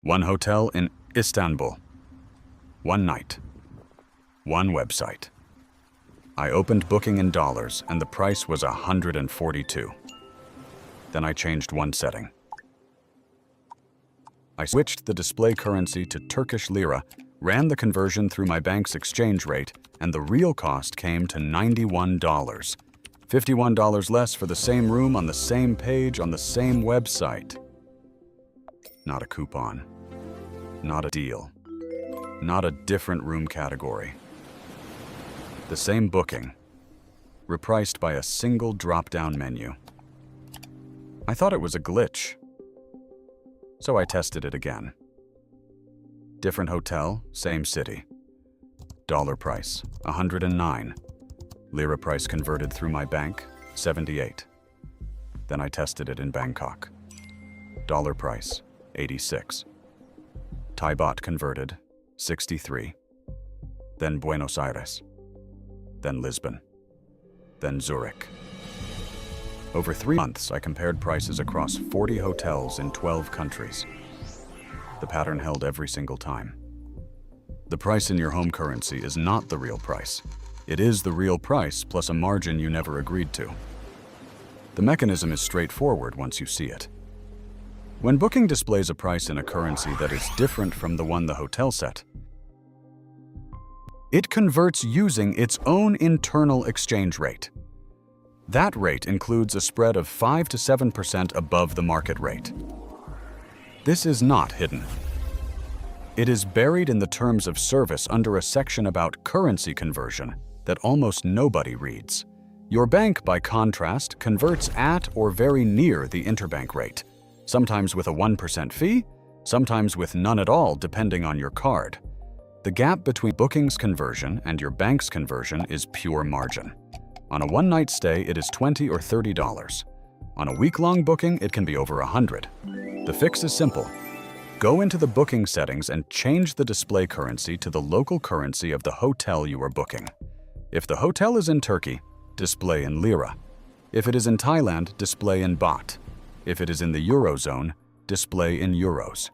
One hotel in Istanbul. One night. One website. I opened booking in dollars and the price was 142. Then I changed one setting. I switched the display currency to Turkish lira, ran the conversion through my bank's exchange rate, and the real cost came to $91. $51 less for the same room on the same page on the same website. Not a coupon. Not a deal. Not a different room category. The same booking, repriced by a single drop-down menu. I thought it was a glitch, so I tested it again. Different hotel, same city. Dollar price, 109. Lira price converted through my bank, 78. Then I tested it in Bangkok. Dollar price, 86. Thai baht converted, 63. Then Buenos Aires. Then Lisbon. Then Zurich. Over 3 months, I compared prices across 40 hotels in 12 countries. The pattern held every single time. The price in your home currency is not the real price. It is the real price plus a margin you never agreed to. The mechanism is straightforward once you see it. When Booking displays a price in a currency that is different from the one the hotel set, it converts using its own internal exchange rate. That rate includes a spread of 5 to 7% above the market rate. This is not hidden. It is buried in the terms of service under a section about currency conversion that almost nobody reads. Your bank, by contrast, converts at or very near the interbank rate, sometimes with a 1% fee, sometimes with none at all depending on your card. The gap between Booking's conversion and your bank's conversion is pure margin. On a one-night stay, it is $20 or $30. On a week-long booking, it can be over $100. The fix is simple. Go into the booking settings and change the display currency to the local currency of the hotel you are booking. If the hotel is in Turkey, display in lira. If it is in Thailand, display in baht. If it is in the Eurozone, display in euros.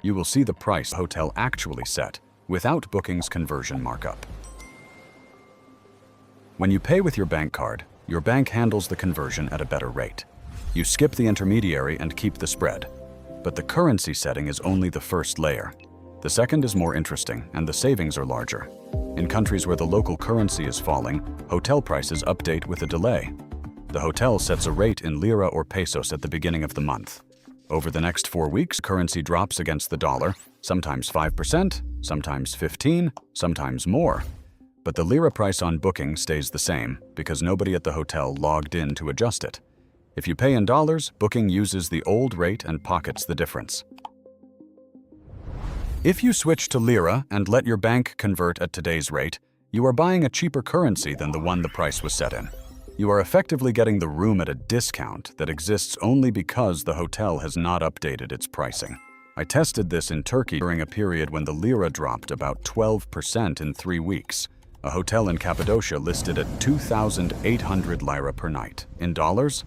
You will see the price the hotel actually set, without Booking's conversion markup. When you pay with your bank card, your bank handles the conversion at a better rate. You skip the intermediary and keep the spread. But the currency setting is only the first layer. The second is more interesting, and the savings are larger. In countries where the local currency is falling, hotel prices update with a delay. The hotel sets a rate in lira or pesos at the beginning of the month. Over the next 4 weeks, currency drops against the dollar, sometimes 5%, sometimes 15%, sometimes more. But the lira price on Booking stays the same because nobody at the hotel logged in to adjust it. If you pay in dollars, Booking uses the old rate and pockets the difference. If you switch to lira and let your bank convert at today's rate, you are buying a cheaper currency than the one the price was set in. You are effectively getting the room at a discount that exists only because the hotel has not updated its pricing. I tested this in Turkey during a period when the lira dropped about 12% in 3 weeks. A hotel in Cappadocia listed at 2,800 lira per night. In dollars,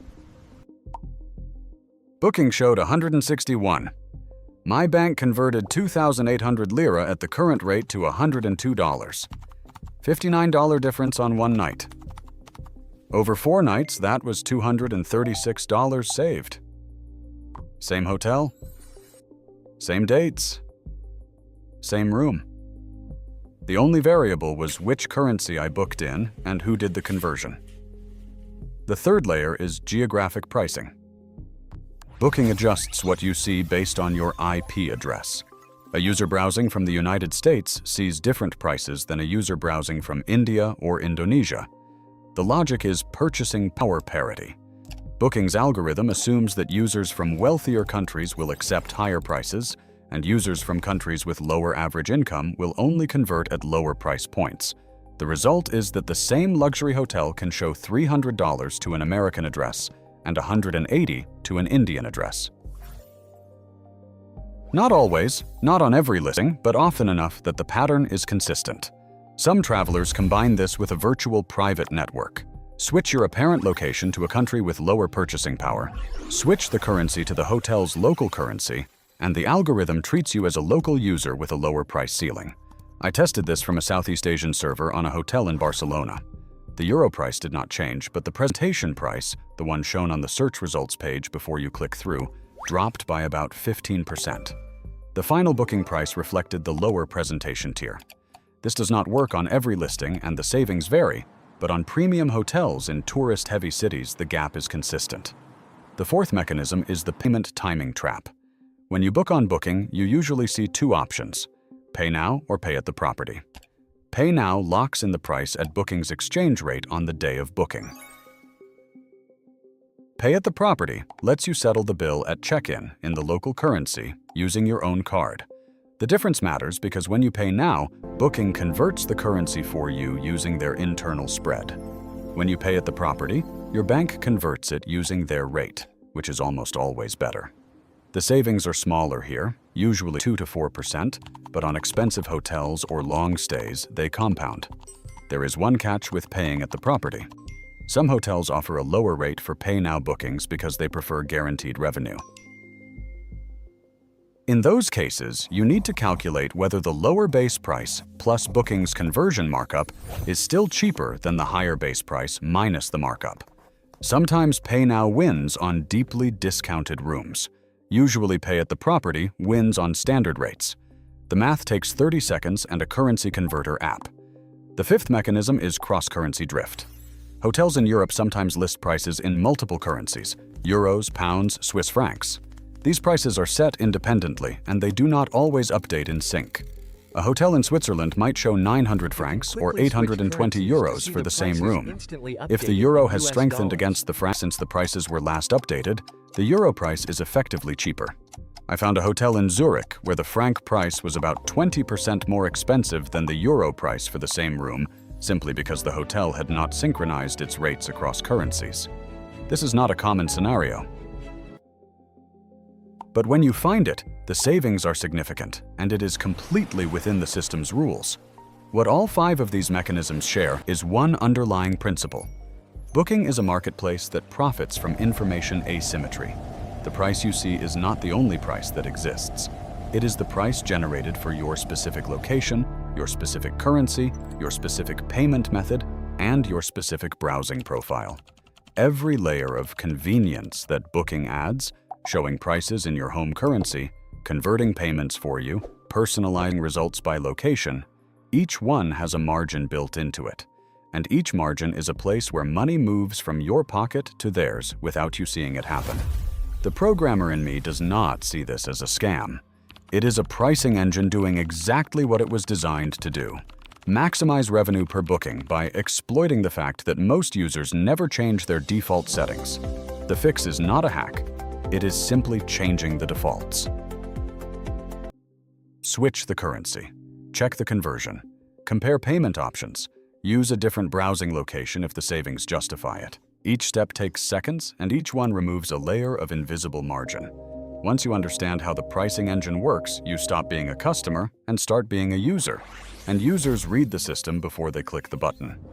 Booking showed 161. My bank converted 2,800 lira at the current rate to $102. $59 difference on one night. Over 4 nights, that was $236 saved. Same hotel, same dates, same room. The only variable was which currency I booked in and who did the conversion. The third layer is geographic pricing. Booking adjusts what you see based on your IP address. A user browsing from the United States sees different prices than a user browsing from India or Indonesia. The logic is purchasing power parity. Booking's algorithm assumes that users from wealthier countries will accept higher prices, and users from countries with lower average income will only convert at lower price points. The result is that the same luxury hotel can show $300 to an American address and $180 to an Indian address. Not always, not on every listing, but often enough that the pattern is consistent. Some travelers combine this with a virtual private network. Switch your apparent location to a country with lower purchasing power, switch the currency to the hotel's local currency, and the algorithm treats you as a local user with a lower price ceiling. I tested this from a Southeast Asian server on a hotel in Barcelona. The euro price did not change, but the presentation price, the one shown on the search results page before you click through, dropped by about 15%. The final booking price reflected the lower presentation tier. This does not work on every listing and the savings vary, but on premium hotels in tourist-heavy cities, the gap is consistent. The fourth mechanism is the payment timing trap. When you book on Booking, you usually see two options: pay now or pay at the property. Pay now locks in the price at Booking's exchange rate on the day of booking. Pay at the property lets you settle the bill at check-in in the local currency using your own card. The difference matters because when you pay now, Booking converts the currency for you using their internal spread. When you pay at the property, your bank converts it using their rate, which is almost always better. The savings are smaller here, usually 2 to 4%, but on expensive hotels or long stays, they compound. There is one catch with paying at the property. Some hotels offer a lower rate for pay now bookings because they prefer guaranteed revenue. In those cases, you need to calculate whether the lower base price plus Booking's conversion markup is still cheaper than the higher base price minus the markup. Sometimes pay now wins on deeply discounted rooms. Usually pay at the property wins on standard rates. The math takes 30 seconds and a currency converter app. The fifth mechanism is cross-currency drift. Hotels in Europe sometimes list prices in multiple currencies: euros, pounds, Swiss francs. These prices are set independently, and they do not always update in sync. A hotel in Switzerland might show 900 francs or 820 euros for the same room. If the euro has strengthened against the franc since the prices were last updated, the euro price is effectively cheaper. I found a hotel in Zurich where the franc price was about 20% more expensive than the euro price for the same room, simply because the hotel had not synchronized its rates across currencies. This is not a common scenario. But when you find it, the savings are significant, and it is completely within the system's rules. What all 5 of these mechanisms share is one underlying principle. Booking is a marketplace that profits from information asymmetry. The price you see is not the only price that exists. It is the price generated for your specific location, your specific currency, your specific payment method, and your specific browsing profile. Every layer of convenience that Booking adds, showing prices in your home currency, converting payments for you, personalizing results by location, each one has a margin built into it. And each margin is a place where money moves from your pocket to theirs without you seeing it happen. The programmer in me does not see this as a scam. It is a pricing engine doing exactly what it was designed to do: maximize revenue per booking by exploiting the fact that most users never change their default settings. The fix is not a hack. It is simply changing the defaults. Switch the currency. Check the conversion. Compare payment options. Use a different browsing location if the savings justify it. Each step takes seconds, and each one removes a layer of invisible margin. Once you understand how the pricing engine works, you stop being a customer and start being a user. And users read the system before they click the button.